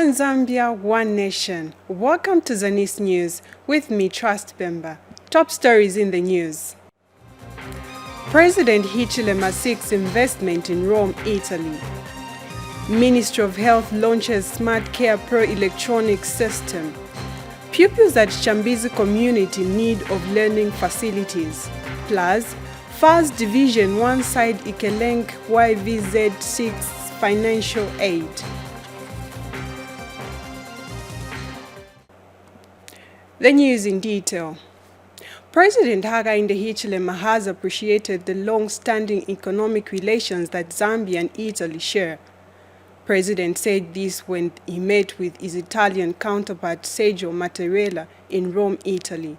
One Zambia, one nation. Welcome to ZANIS News with me, Trust Bemba. Top stories in the news. President Hichilema seeks investment in Rome, Italy. Ministry of Health launches Smart Care Pro electronic system. Pupils at Chambizi community need of learning facilities. Plus, First Division 1 side Ikelenk YVZ6 financial aid. The news in detail. President Hakainde Hichilema has appreciated the long-standing economic relations that Zambia and Italy share. President said this when he met with his Italian counterpart Sergio Mattarella in Rome, Italy.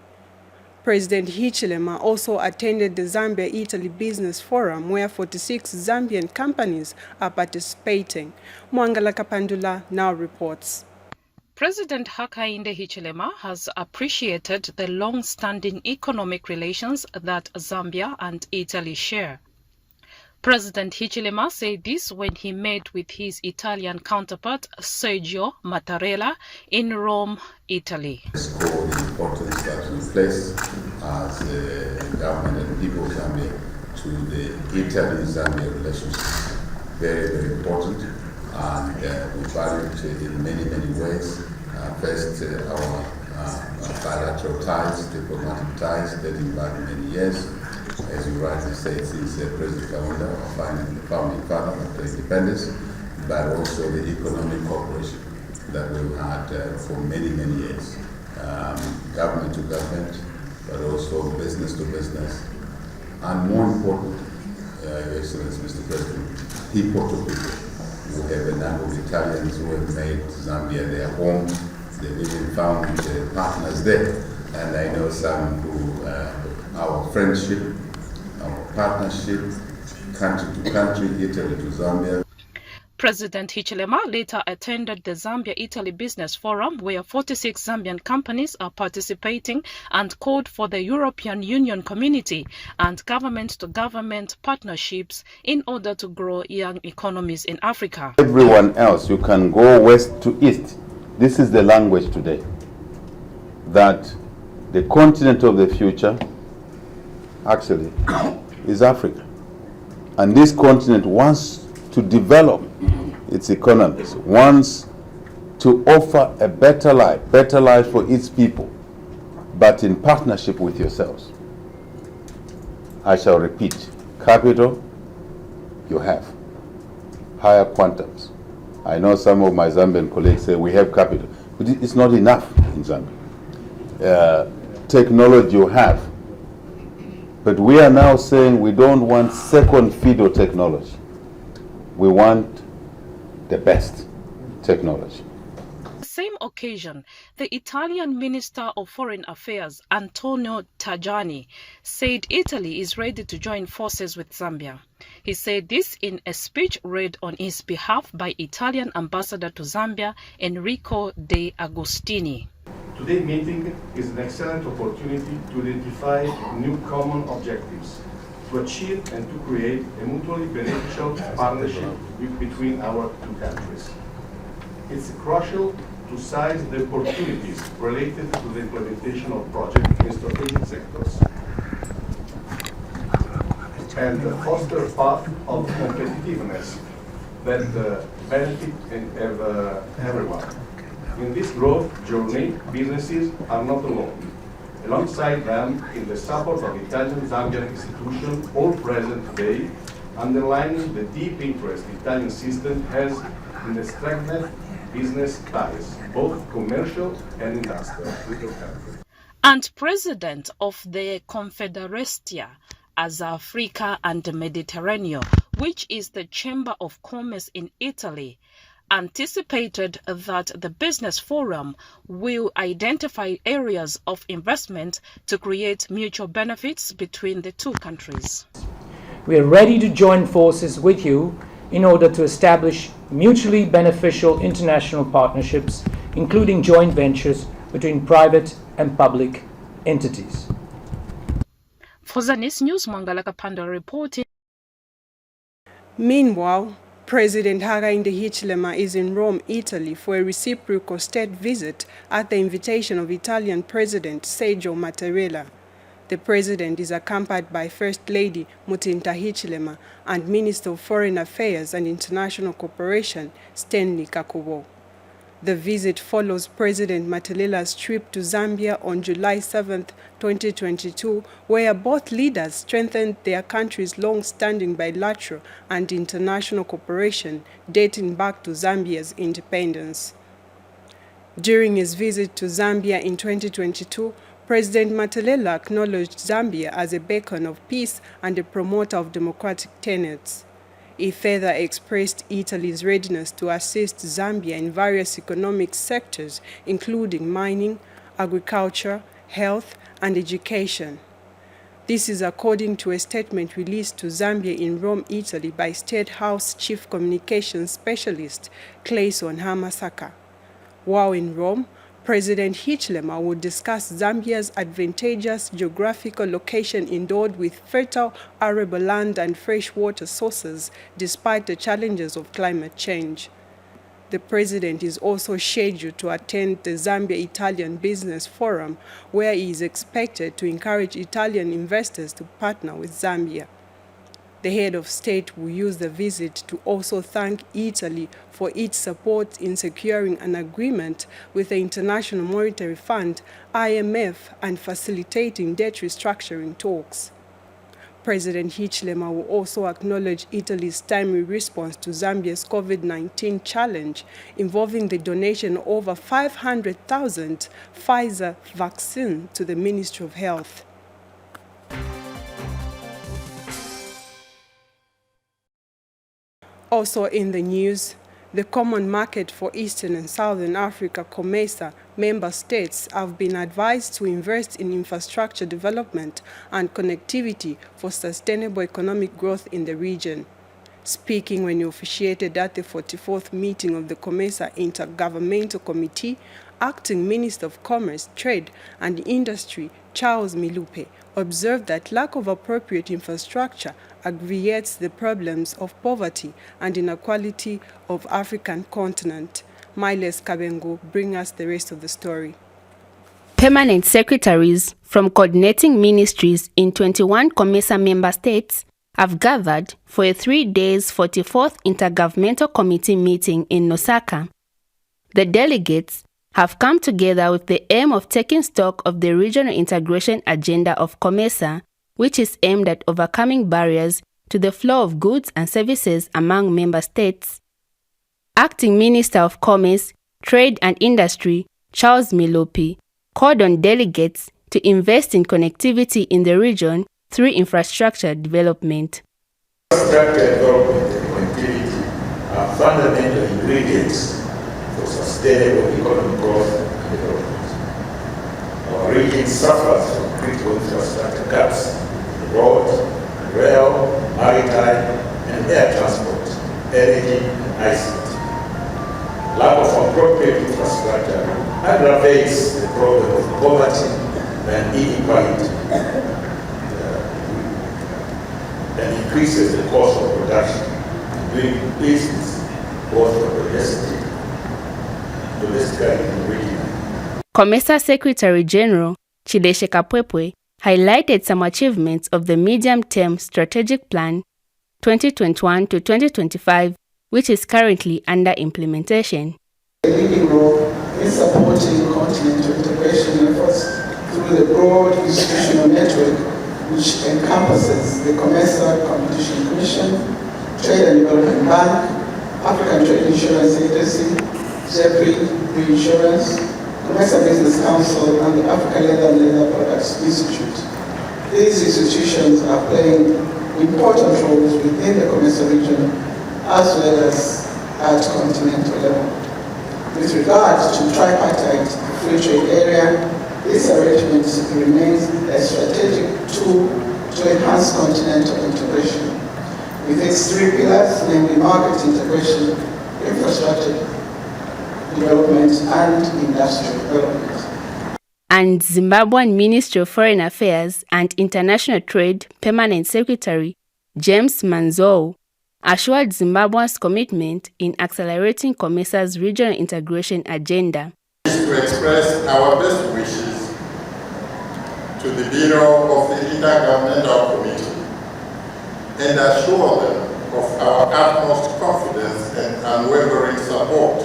President Hichilema also attended the Zambia-Italy Business Forum where 46 Zambian companies are participating. Mwangala Kapandula now reports. President Hakainde Hichilema has appreciated the long-standing economic relations that Zambia and Italy share. President Hichilema said this when he met with his Italian counterpart Sergio Mattarella in Rome, Italy. It's called the importance that we place as the government and people of Zambia to the Italy-Zambia relationship. Very, very important, and we value it in many, many ways. First, our bilateral ties, diplomatic ties, dating back many years. As you rightly say, since President Kaunda, our founding father of the independence, but also the economic cooperation that we've had for many, many years. Government to government, but also business to business. And more important, Your Excellency, Mr. President, people to people. We have a number of Italians who have made Zambia their home. They've even found partners there. And I know some who, our friendship, our partnership, country to country, Italy to Zambia. President Hichilema later attended the Zambia-Italy Business Forum where 46 Zambian companies are participating and called for the European Union community and government-to-government partnerships in order to grow young economies in Africa. Everyone else, you can go west to east. This is the language today, that the continent of the future actually is Africa. And this continent wants to develop its economies, wants to offer a better life for its people, but in partnership with yourselves. I shall repeat, capital, you have. Higher quantums. I know some of my Zambian colleagues say we have capital, but it's not enough in Zambia. Technology you have. But we are now saying we don't want second fiddle technology. We want the best technology. On the same occasion, the Italian Minister of Foreign Affairs, Antonio Tajani, said Italy is ready to join forces with Zambia. He said this in a speech read on his behalf by Italian Ambassador to Zambia, Enrico De Agostini. Today's meeting is an excellent opportunity to identify new common objectives, to achieve and to create a mutually beneficial partnership between our two countries. It's crucial to seize the opportunities related to the implementation of projects in strategic sectors and foster a path of competitiveness that benefit everyone. In this growth journey, businesses are not alone. Alongside them, in the support of Italian-Zambian institutions, all present today, underlining the deep interest the Italian system has in the strengthened business ties, both commercial and industrial, with the country. And President of the Confederacia as Africa and the Mediterranean, which is the Chamber of Commerce in Italy, anticipated that the business forum will identify areas of investment to create mutual benefits between the two countries. We are ready to join forces with you in order to establish mutually beneficial international partnerships, including joint ventures between private and public entities. For ZANIS News, Mwangala Kapandula reporting. Meanwhile, President Hakainde Hichilema is in Rome, Italy for a reciprocal state visit at the invitation of Italian President Sergio Mattarella. The president is accompanied by First Lady Mutinta Hichilema and Minister of Foreign Affairs and International Cooperation Stanley Kakubo. The visit follows President Mattarellas trip to Zambia on July 7, 2022, where both leaders strengthened their countries' long-standing bilateral and international cooperation dating back to Zambia's independence. During his visit to Zambia in 2022, President Mattarella acknowledged Zambia as a beacon of peace and a promoter of democratic tenets. He further expressed Italy's readiness to assist Zambia in various economic sectors, including mining, agriculture, health, and education. This is according to a statement released to Zambia in Rome, Italy by State House Chief Communications Specialist Clayson Hamasaka. While in Rome, President Hichilema will discuss Zambia's advantageous geographical location endowed with fertile arable land and fresh water sources despite the challenges of climate change. The president is also scheduled to attend the Zambia-Italian Business Forum, where he is expected to encourage Italian investors to partner with Zambia. The head of state will use the visit to also thank Italy for its support in securing an agreement with the International Monetary Fund, IMF, and facilitating debt restructuring talks. President Hichilema will also acknowledge Italy's timely response to Zambia's COVID-19 challenge, involving the donation of over 500,000 Pfizer vaccines to the Ministry of Health. Also in the news, the Common Market for Eastern and Southern Africa COMESA member states have been advised to invest in infrastructure development and connectivity for sustainable economic growth in the region. Speaking when he officiated at the 44th meeting of the COMESA Intergovernmental Committee, Acting Minister of Commerce, Trade and Industry Charles Milupe observed that lack of appropriate infrastructure aggravates the problems of poverty and inequality of African continent. Miles Kabengo bring us the rest of the story. Permanent secretaries from coordinating ministries in 21 COMESA member states have gathered for a 3-day 44th Intergovernmental Committee meeting in Lusaka. The delegates have come together with the aim of taking stock of the regional integration agenda of COMESA, which is aimed at overcoming barriers to the flow of goods and services among member states. Acting Minister of Commerce, Trade and Industry, Charles Milupe, called on delegates to invest in connectivity in the region through infrastructure development. Infrastructure development and connectivity are fundamental ingredients for sustainable economic growth and development. Our region suffers from critical infrastructure gaps in road, rail, maritime, and air transport, energy, and ICT. Lack of appropriate infrastructure aggravates the problem of poverty and inequality, and increases the cost of production and doing business both domestically and regionally. COMESA Secretary General Chideshe Kapwepwe highlighted some achievements of the medium-term strategic plan 2021 to 2025, which is currently under implementation. A leading role in supporting continental integration efforts through the broad institutional network which encompasses the COMESA Competition Commission, Trade and Development Bank, African Trade Insurance Agency, ZEPRI Reinsurance, COMESA Business Council, and the African Leather and Leather Products Institute. These institutions are playing important roles within the COMESA region as well as at continental level. With regard to tripartite free trade area, this arrangement remains a strategic tool to enhance continental integration with its 3 pillars, namely market integration, infrastructure development, and industrial development. And Zimbabwean Ministry of Foreign Affairs and International Trade Permanent Secretary James Manzou assured Zimbabwe's commitment in accelerating COMESA's regional integration agenda. To express our best wishes to the Bureau of the Intergovernmental Committee and assure them of our utmost confidence and unwavering support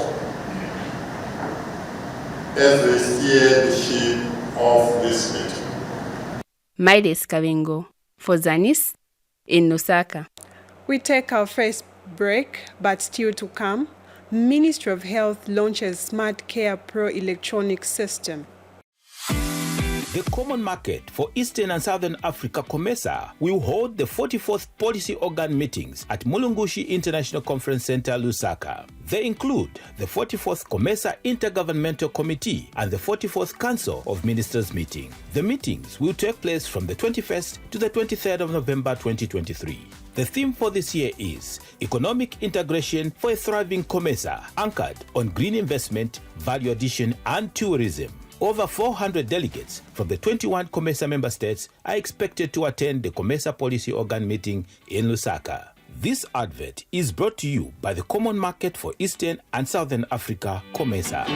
as they steer the ship of this meeting. Maides Kavengo for ZANIS in Lusaka. We take our first break, but still to come. Ministry of Health launches Smart Care Pro electronic system. The Common Market for Eastern and Southern Africa, COMESA, will hold the 44th Policy Organ Meetings at Mulungushi International Conference Center, Lusaka. They include the 44th COMESA Intergovernmental Committee and the 44th Council of Ministers meeting. The meetings will take place from the 21st to the 23rd of November 2023. The theme for this year is Economic Integration for a Thriving COMESA, anchored on green investment, value addition, and tourism. Over 400 delegates from the 21 COMESA member states are expected to attend the COMESA Policy Organ Meeting in Lusaka. This advert is brought to you by the Common Market for Eastern and Southern Africa, COMESA.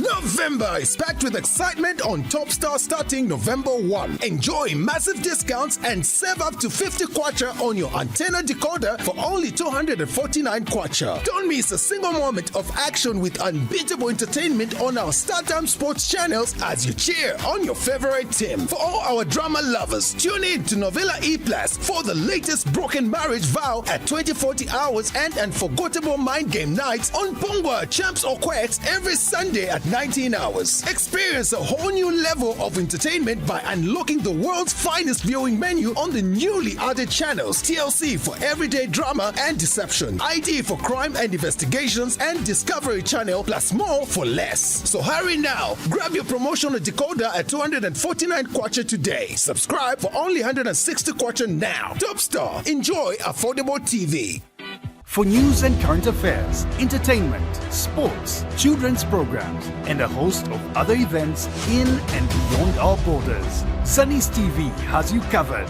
November is packed with excitement on Topstar starting November 1. Enjoy massive discounts and save up to 50 kwacha on your antenna decoder for only 249 kwacha. Don't miss a single moment of action with unbeatable entertainment on our StarTime Sports channels as you cheer on your favorite team. For all our drama lovers, tune in to Novella E Plus for the latest broken marriage vow at 2040 hours and unforgettable mind game nights on Pongwa, Champs or Quets every Sunday at 19 hours. Experience a whole new level of entertainment by unlocking the world's finest viewing menu on the newly added channels. TLC for everyday drama and deception, ID for crime and investigations, and Discovery Channel plus more for less. So hurry now. Grab your promotional decoder at 249 kwacha today. Subscribe for only 160 kwacha now. Topstar. Enjoy affordable TV. For news and current affairs, entertainment, sports, children's programs, and a host of other events in and beyond our borders, ZANIS TV has you covered.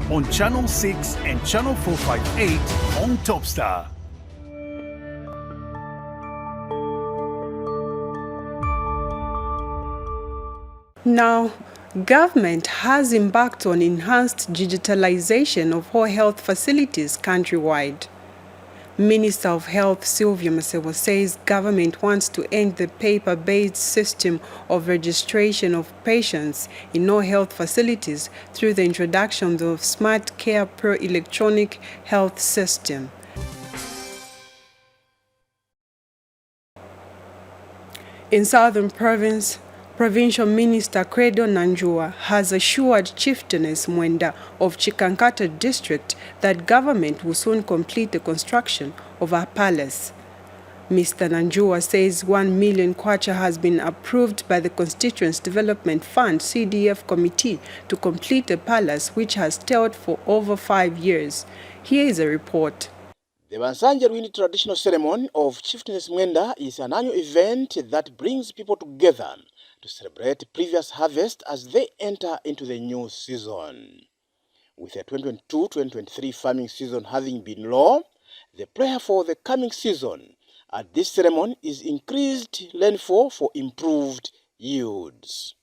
On Channel 6 and Channel 458 on Topstar. Now, government has embarked on enhanced digitalization of all health facilities countrywide. Minister of Health Sylvia Masewa says government wants to end the paper-based system of registration of patients in all health facilities through the introduction of Smart Care Pro electronic health system. In Southern Province, Provincial Minister Credo Nanjua has assured Chieftainess Mwenda of Chikankata District that government will soon complete the construction of a palace. Mr. Nanjua says 1 million kwacha has been approved by the Constituents Development Fund CDF Committee to complete a palace which has stalled for over 5 years. Here is a report. The Bansanja Rwindi traditional ceremony of Chieftainess Mwenda is an annual event that brings people together to celebrate previous harvest as they enter into the new season. With the 2022-2023 farming season having been low, the prayer for the coming season at this ceremony is increased rainfall for improved yields.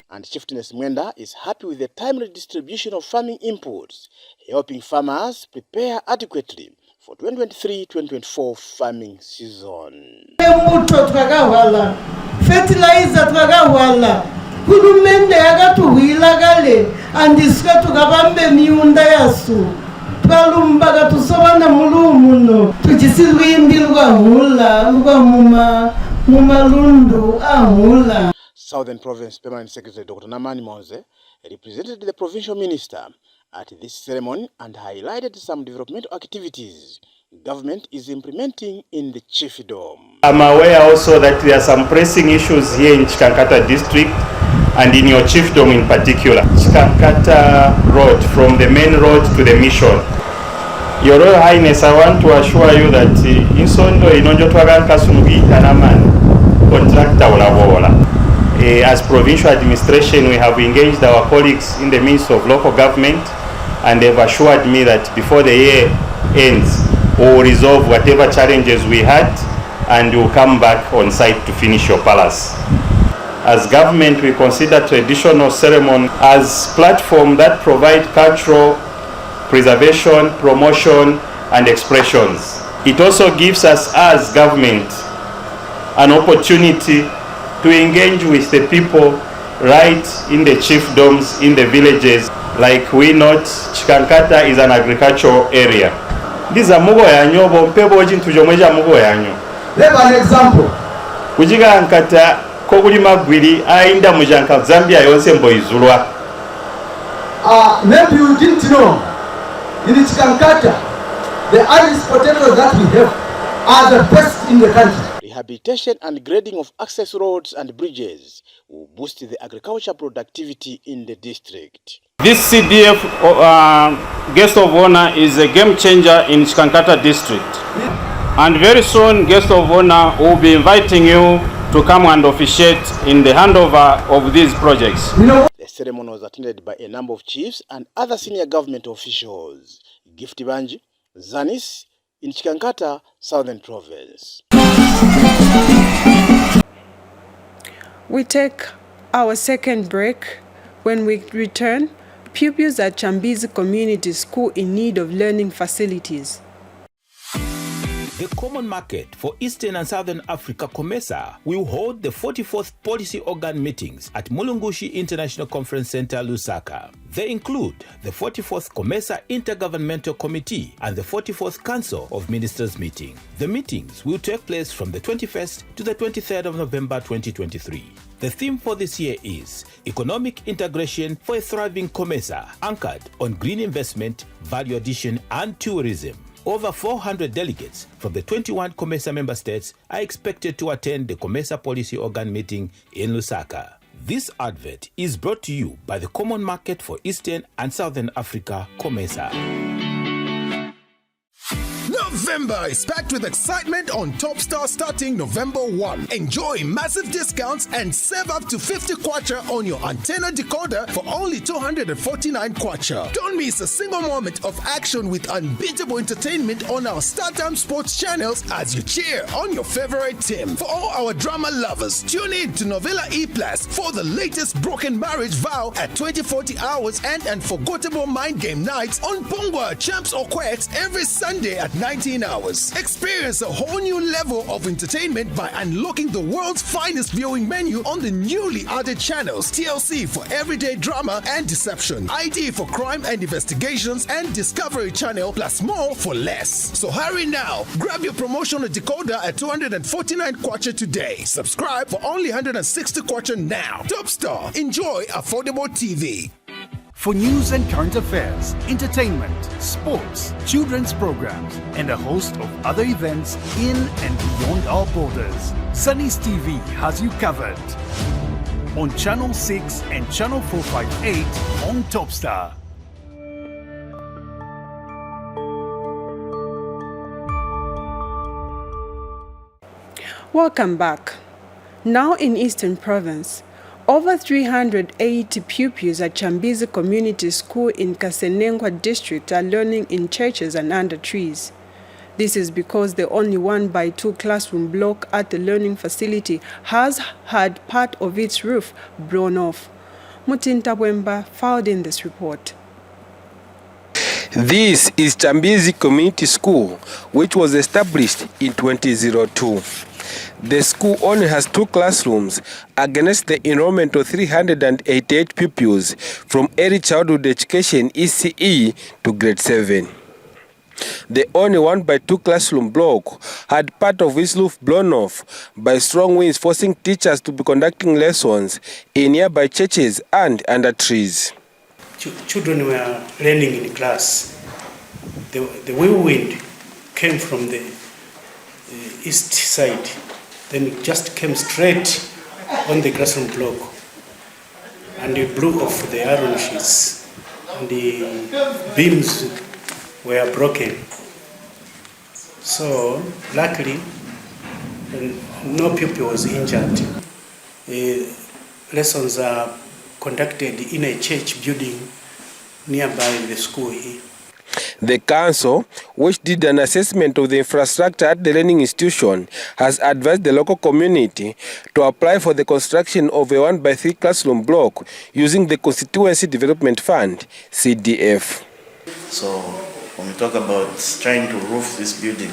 And Chieftainess Mwenda is happy with the timely distribution of farming inputs, helping farmers prepare adequately for 2023-2024 farming season. Fertilizer twagawala kulumende yakatuhilagale andisika tukabambe miunda yasu twalumbaga tusobana mulumuno tuchisilwimbilwa hula lwa mumalundu ahula. Southern Province Permanent Secretary Dr. Namani Monze represented the provincial minister at this ceremony and highlighted some developmental activities government is implementing in the chiefdom. I'm aware also that there are some pressing issues here in Chikankata district and in your chiefdom in particular. Chikankata Road, from the main road to the mission. Your Royal Highness, I want to assure you that insondo inonjo twaganka sunugi tanaman contractor wala. As provincial administration, we have engaged our colleagues in the Ministry of Local Government, and they've assured me that before the year ends, we will resolve whatever challenges we had, and we'll come back on site to finish your palace. As government, we consider traditional ceremony as platform that provide cultural preservation, promotion, and expressions. It also gives us, as government, an opportunity to engage with the people right in the chiefdoms, in the villages. Like we know, Chikankata is an agricultural area. These are mugo yanyo, bompebo jintu jomweja mugo yanyo. Let an example. Kujiga nkata kogulima gwiri ainda mujanka Zambia yonse mboizulwa. Maybe you didn't know, in Chikankata, the Irish potatoes that we have are the best in the country. Rehabilitation and grading of access roads and bridges will boost the agriculture productivity in the district. This CDF guest of honor is a game changer in Chikankata district. And very soon, guest of honor will be inviting you to come and officiate in the handover of these projects. The ceremony was attended by a number of chiefs and other senior government officials. Gift Banji, ZANIS, in Chikankata, Southern Province. We take our second break. When we return, pupils at Chambizi Community School in need of learning facilities. The Common Market for Eastern and Southern Africa, COMESA, will hold the 44th Policy Organ Meetings at Mulungushi International Conference Center, Lusaka. They include the 44th COMESA Intergovernmental Committee and the 44th Council of Ministers meeting. The meetings will take place from the 21st to the 23rd of November 2023. The theme for this year is Economic Integration for a Thriving COMESA, anchored on green investment, value addition, and tourism. Over 400 delegates from the 21 COMESA member states are expected to attend the COMESA Policy Organ Meeting in Lusaka. This advert is brought to you by the Common Market for Eastern and Southern Africa, COMESA. November is packed with excitement on Topstar starting November 1. Enjoy massive discounts and save up to 50 kwacha on your antenna decoder for only 249 kwacha. Don't miss a single moment of action with unbeatable entertainment on our StarTime Sports channels as you cheer on your favorite team. For all our drama lovers, tune in to Novella E+ for the latest broken marriage vow at 2040 hours and unforgettable mind game nights on Pongwa, Champs or Quets every Sunday at 19 hours. Experience a whole new level of entertainment by unlocking the world's finest viewing menu on the newly added channels. TLC for everyday drama and deception, ID for crime and investigations, and Discovery Channel plus more for less. So hurry now. Grab your promotional decoder at 249 kwacha today. Subscribe for only 160 kwacha now. Topstar. Enjoy affordable TV. For news and current affairs, entertainment, sports, children's programs, and a host of other events in and beyond our borders, ZANIS TV has you covered. On Channel 6 and Channel 458 on Topstar. Welcome back. Now in Eastern Province, over 380 pupils at Chambizi Community School in Kasenengwa district are learning in churches and under trees. This is because the only 1x2 classroom block at the learning facility has had part of its roof blown off. Mutinta Wemba filed in this report. This is Chambizi Community School, which was established in 2002. The school only has 2 classrooms against the enrollment of 388 pupils from early childhood education ECE to grade 7. The only 1x2 classroom block had part of its roof blown off by strong winds, forcing teachers to be conducting lessons in nearby churches and under trees. Children were learning in class. The whirlwind came from the east side, then it just came straight on the classroom block, and it blew off the iron sheets, and the beams were broken. So luckily, no pupil was injured. lessons are conducted in a church building nearby the school here. The council, which did an assessment of the infrastructure at the learning institution, has advised the local community to apply for the construction of a 1x3 classroom block using the Constituency Development Fund, CDF. So when we talk about trying to roof this building,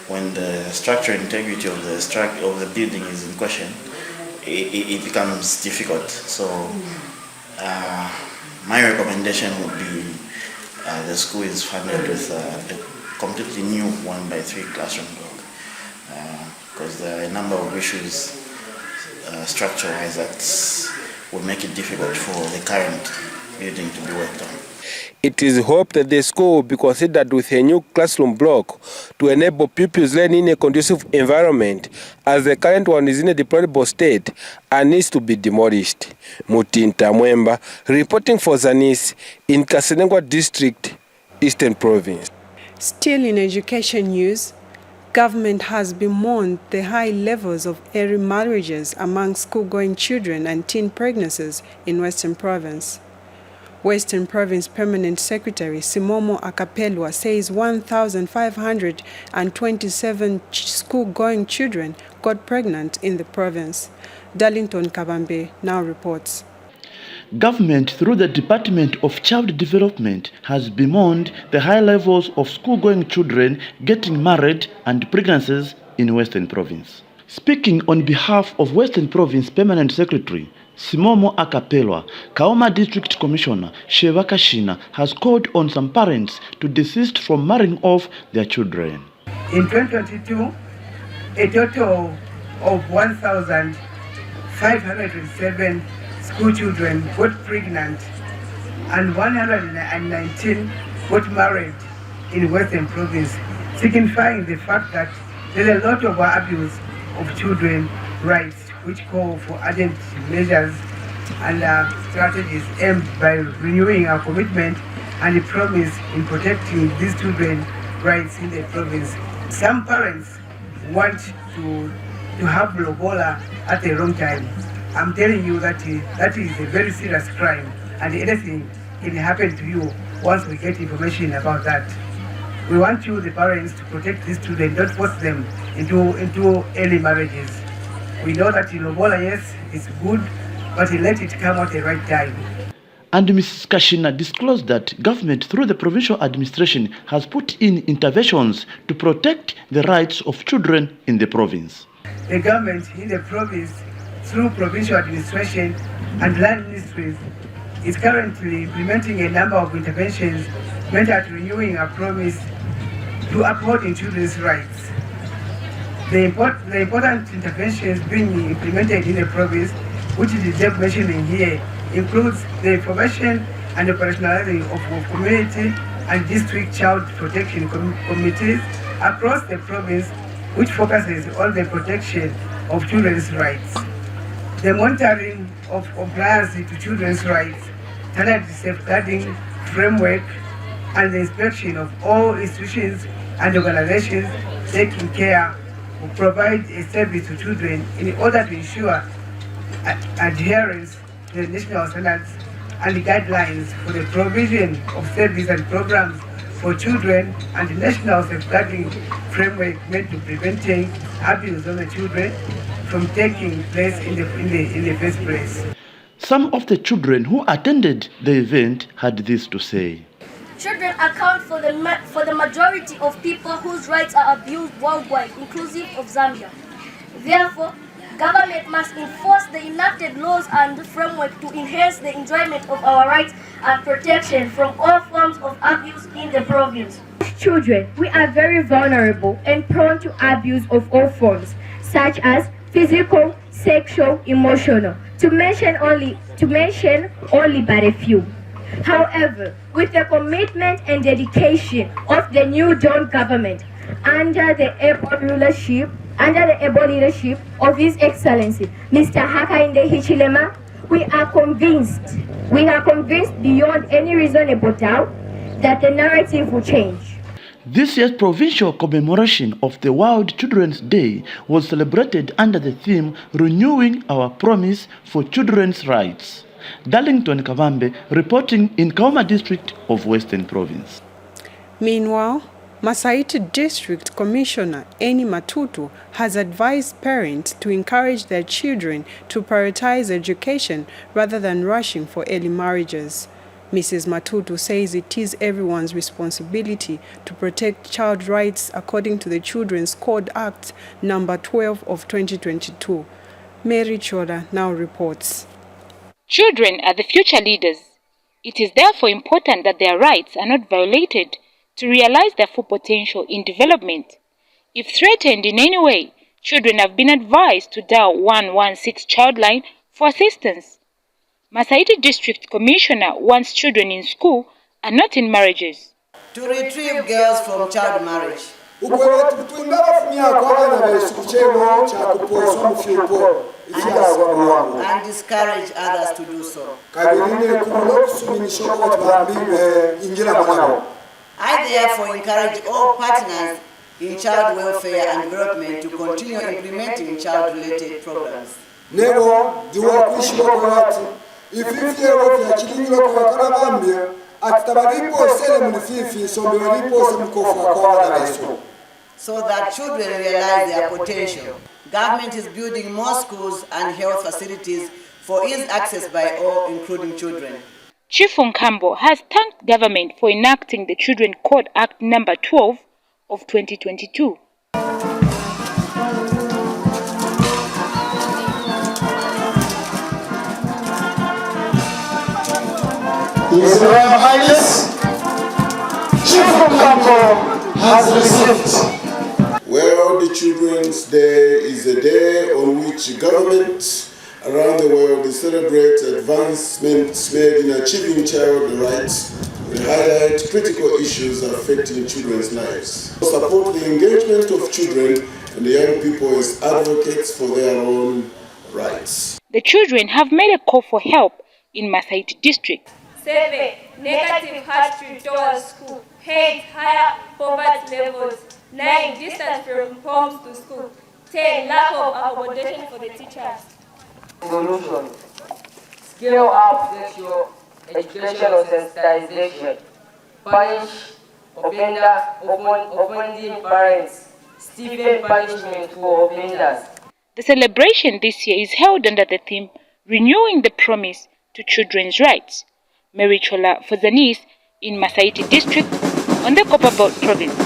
when the structural integrity of the building is in question, it becomes difficult. So my recommendation would be the school is funded with a completely new 1x3 classroom block, because there are a number of issues structure-wise that would make it difficult for the current building to be worked on. It is hoped that the school will be considered with a new classroom block to enable pupils learning in a conducive environment, as the current one is in a deplorable state and needs to be demolished. Mutinta Mwemba, reporting for ZANIS in Kasenengwa District, Eastern Province. Still in education news, government has bemoaned the high levels of early marriages among school-going children and teen pregnancies in Western Province. Western Province Permanent Secretary Simomo Akapelwa says 1,527 school-going children got pregnant in the province. Darlington Kabambe now reports. Government, through the Department of Child Development, has bemoaned the high levels of school-going children getting married and pregnancies in Western Province. Speaking on behalf of Western Province Permanent Secretary Simomo Akapelwa, Kaoma District Commissioner Shevaka Shina has called on some parents to desist from marrying off their children. In 2022, a total of 1,507 school children got pregnant and 119 got married in Western Province, signifying the fact that there's a lot of abuse of children's rights, which call for urgent measures and strategies aimed by renewing our commitment and the promise in protecting these children's rights in the province. Some parents want to have lobola at the wrong time. I'm telling you that that is a very serious crime, and anything can happen to you once we get information about that. We want you, the parents, to protect these children, don't force them into early marriages. We know that lobola, yes, is good, but let it come at the right time. And Mrs. Kashina disclosed that government, through the provincial administration, has put in interventions to protect the rights of children in the province. The government in the province, through provincial administration and land ministries, is currently implementing a number of interventions meant at renewing our promise to upholding children's rights. The important interventions being implemented in the province, which is just mentioning here, includes the formation and operationalizing of community and district child protection committees across the province, which focuses on the protection of children's rights. The monitoring of compliance to children's rights, standard safeguarding framework, and the inspection of all institutions and organizations taking care will provide a service to children in order to ensure adherence to the national standards and the guidelines for the provision of service and programs for children, and the national safeguarding framework meant to preventing abuse of the children from taking place in the first place. Some of the children who attended the event had this to say. Children account for the majority of people whose rights are abused worldwide, inclusive of Zambia. Therefore, government must enforce the enacted laws and framework to enhance the enjoyment of our rights and protection from all forms of abuse in the province. Children, we are very vulnerable and prone to abuse of all forms, such as physical, sexual, emotional, to mention only but a few. However, with the commitment and dedication of the new John government under the able leadership of His Excellency Mr. Hakainde Hichilema, we are convinced beyond any reasonable doubt that the narrative will change. This year's provincial commemoration of the World Children's Day was celebrated under the theme Renewing Our Promise for Children's Rights. Darlington Kavambe reporting in Kauma District of Western Province. Meanwhile, Masaiti District Commissioner Eni Matutu has advised parents to encourage their children to prioritize education rather than rushing for early marriages. Mrs. Matutu says it is everyone's responsibility to protect child rights according to the Children's Code Act number 12 of 2022. Mary Choda now reports. Children are the future leaders. It is therefore important that their rights are not violated to realize their full potential in development. If threatened in any way, children have been advised to dial 116 Childline for assistance. Masaiti District Commissioner wants children in school and not in marriages. To retrieve girls from child marriage. And discourage others to do so. I therefore encourage all partners in child welfare and development to continue implementing child-related programs. So that children realize their potential. Government is building more schools and health facilities for easy access by all, including children. Chief Nkambo has thanked government for enacting the Children's Code Act number 12 of 2022. His Royal Highness, Chief Nkambo has received. World Children's Day is a day on which governments around the world celebrate advancements made in achieving child rights and highlight critical issues affecting children's lives. Support the engagement of children and the young people as advocates for their own rights. The children have made a call for help in Masaiti District. 7. Negative attitude towards school. 8. Higher poverty levels. 9. Distance from homes to school. 10. Lack of accommodation for the teachers. Solution. Scale up sexual educational sensitization. Punish offending parents. Stiffen punishment for offenders. The celebration this year is held under the theme Renewing the Promise to Children's Rights. Mary Chola for ZANIS in Masaiti District on the Copperbelt Province.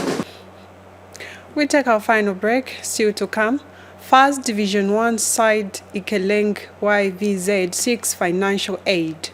We take our final break. Still to come. First Division 1 side Ikeleng YVZ 6 financial aid.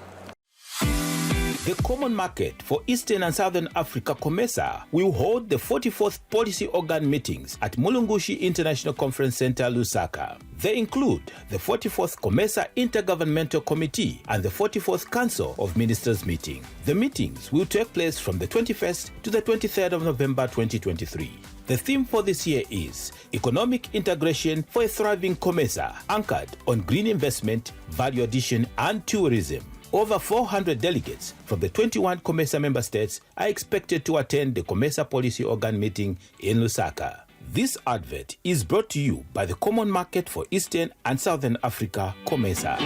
The Common Market for Eastern and Southern Africa COMESA will hold the 44th Policy Organ meetings at Mulungushi International Conference Center, Lusaka. They include the 44th COMESA Intergovernmental Committee and the 44th Council of Ministers meeting. The meetings will take place from the 21st to the 23rd of November 2023. The theme for this year is Economic Integration for a Thriving COMESA, anchored on green investment, value addition and tourism. Over 400 delegates from the 21 COMESA member states are expected to attend the COMESA Policy Organ meeting in Lusaka. This advert is brought to you by the Common Market for Eastern and Southern Africa, COMESA.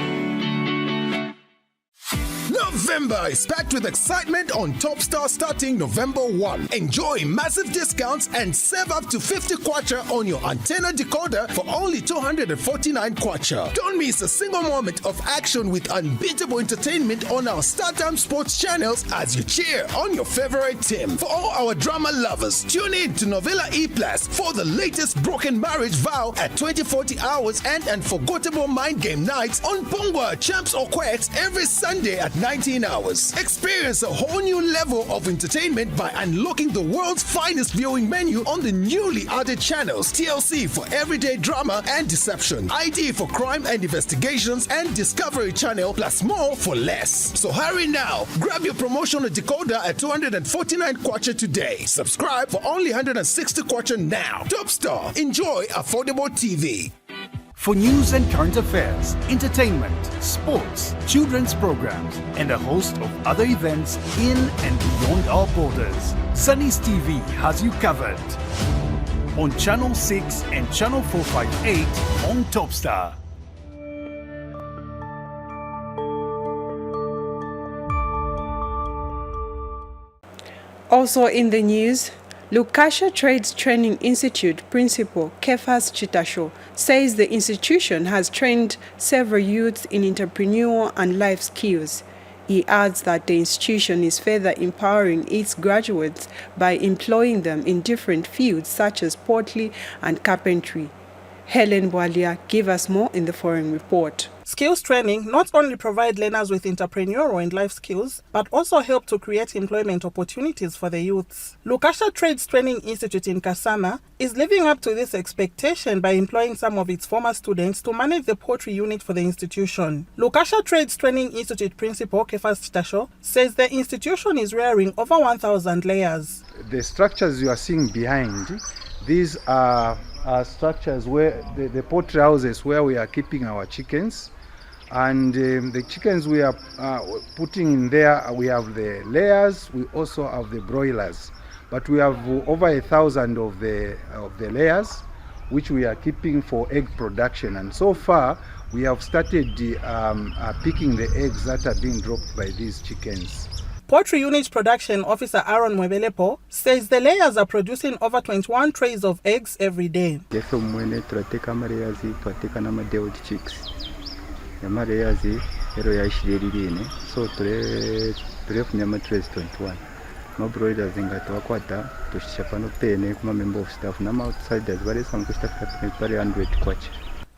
November is packed with excitement on Topstar starting November 1. Enjoy massive discounts and save up to 50 kwacha on your antenna decoder for only 249 kwacha. Don't miss a single moment of action with unbeatable entertainment on our StarTime Sports channels as you cheer on your favorite team. For all our drama lovers, tune in to Novella E+ for the latest broken marriage vow at 2040 hours and unforgettable mind game nights on Pongwa, Champs or Quacks every Sunday at 19 hours. Experience a whole new level of entertainment by unlocking the world's finest viewing menu on the newly added channels. TLC for everyday drama and deception, ID for crime and investigations, and Discovery Channel plus more for less. So hurry now. Grab your promotional decoder at 249 kwacha today. Subscribe for only 160 kwacha now. Topstar. Enjoy affordable TV. For news and current affairs, entertainment, sports, children's programs, and a host of other events in and beyond our borders, ZANIS TV has you covered. On Channel 6 and Channel 458 on Topstar. Also in the news, Lukasha Trades Training Institute Principal Kefas Chitasho says the institution has trained several youths in entrepreneurial and life skills. He adds that the institution is further empowering its graduates by employing them in different fields such as pottery and carpentry. Helen Bwalia gave us more in the following report. Skills training not only provide learners with entrepreneurial and life skills, but also help to create employment opportunities for the youths. Lukasha Trades Training Institute in Kasama is living up to this expectation by employing some of its former students to manage the pottery unit for the institution. Lukasha Trades Training Institute Principal Kefas Chitasho says the institution is rearing over 1,000 layers. The structures you are seeing behind, these are structures where the poultry houses where we are keeping our chickens, and the chickens we are putting in there, we have the layers, we also have the broilers, but we have over 1,000 of the layers which we are keeping for egg production, and so far we have started picking the eggs that are being dropped by these chickens. Poultry Unit Production Officer Aaron Mwebelepo says the layers are producing over 21 trays of eggs every day. So trays 21. No broilers ingatwakwata tushapano pene kuma member of staff na outsiders wale samkusta 100 kwacha.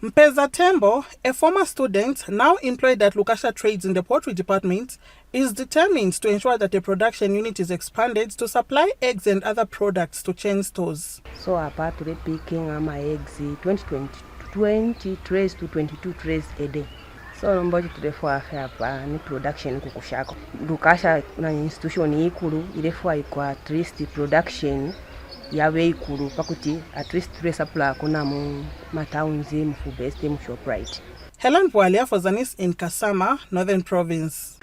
Mpeza Tembo, a former student now employed at Lukasha Trades in the poultry department, is determined to ensure that the production unit is expanded to supply eggs and other products to chain stores. So apart from picking my eggs, 20 trays to 22 trays a day. So mboti tulefua hapa ni production kukushako. Lukasha na institution ikulu ilefua iko at least production yawe ikulu pakuti at least tule supply kuna mu mataunzi mu best mu Shoprite. Helen Bwalia for ZANIS in Kasama, Northern Province.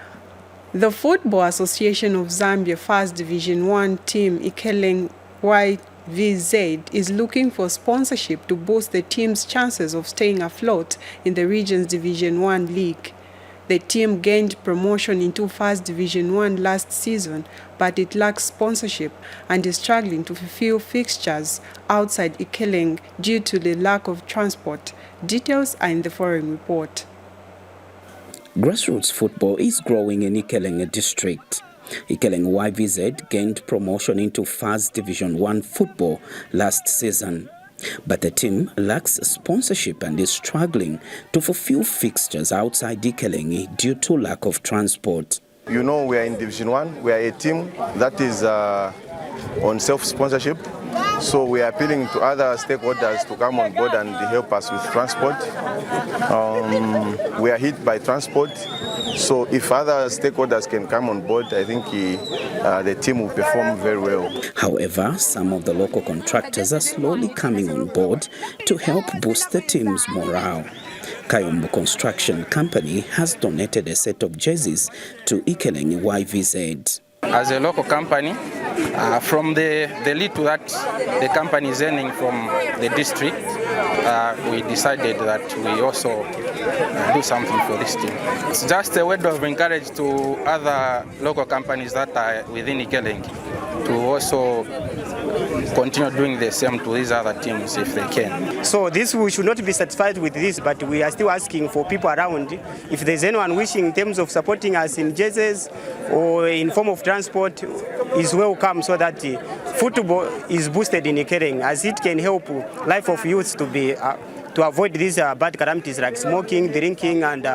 The Football Association of Zambia First Division 1 team Ikeleng YVZ is looking for sponsorship to boost the team's chances of staying afloat in the region's Division 1 league. The team gained promotion into First Division 1 last season, but it lacks sponsorship and is struggling to fulfill fixtures outside Ikeleng due to the lack of transport. Details are in the following report. Grassroots football is growing in Ikeleng district. Ikeleng YVZ gained promotion into First Division 1 football last season, but the team lacks sponsorship and is struggling to fulfill fixtures outside Ikeleng due to lack of transport. You know, we are in Division 1. We are a team that is on self-sponsorship. So we are appealing to other stakeholders to come on board and help us with transport. We are hit by transport. So if other stakeholders can come on board, I think the team will perform very well. However, some of the local contractors are slowly coming on board to help boost the team's morale. Kayombo Construction Company has donated a set of jerseys to Ikeleng YVZ. As a local company, from the little that the company is earning from the district, we decided that we also do something for this team. It's just a word of encouragement to other local companies that are within Ikeleng to also continue doing the same to these other teams if they can. So this, we should not be satisfied with this, but we are still asking for people around. If there's anyone wishing in terms of supporting us in jerseys or in form of transport, is welcome, so that football is boosted in Ikeleng, as it can help life of youths to be to avoid these bad calamities like smoking, drinking, and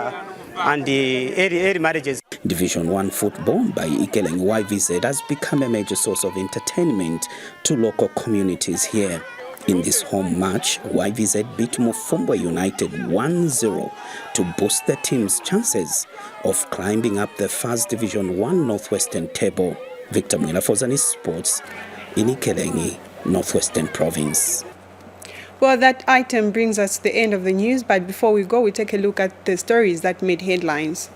early marriages. Division 1 football by Ikeleng YVZ has become a major source of entertainment to local communities here. In this home match, YVZ beat Mufumbo United 1-0 to boost the team's chances of climbing up the First Division 1 Northwestern table. Victor Mwila for ZANIS Sports in Ikeleng, Northwestern Province. Well, that item brings us to the end of the news, but before we go, we take a look at the stories that made headlines.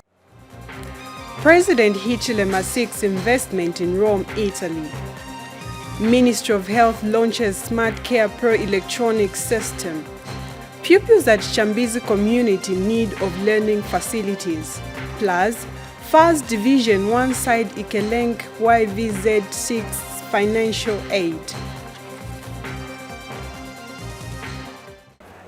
President Hichilema seeks investment in Rome, Italy. Ministry of Health launches Smart Care Pro electronic system. Pupils at Chambizi community need of learning facilities. Plus, First Division 1 side Ikeleng YVZ6 financial aid.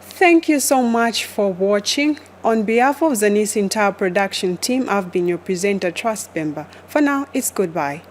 Thank you so much for watching. On behalf of ZANIS entire production team, I've been your presenter, Trust Bemba. For now, it's goodbye.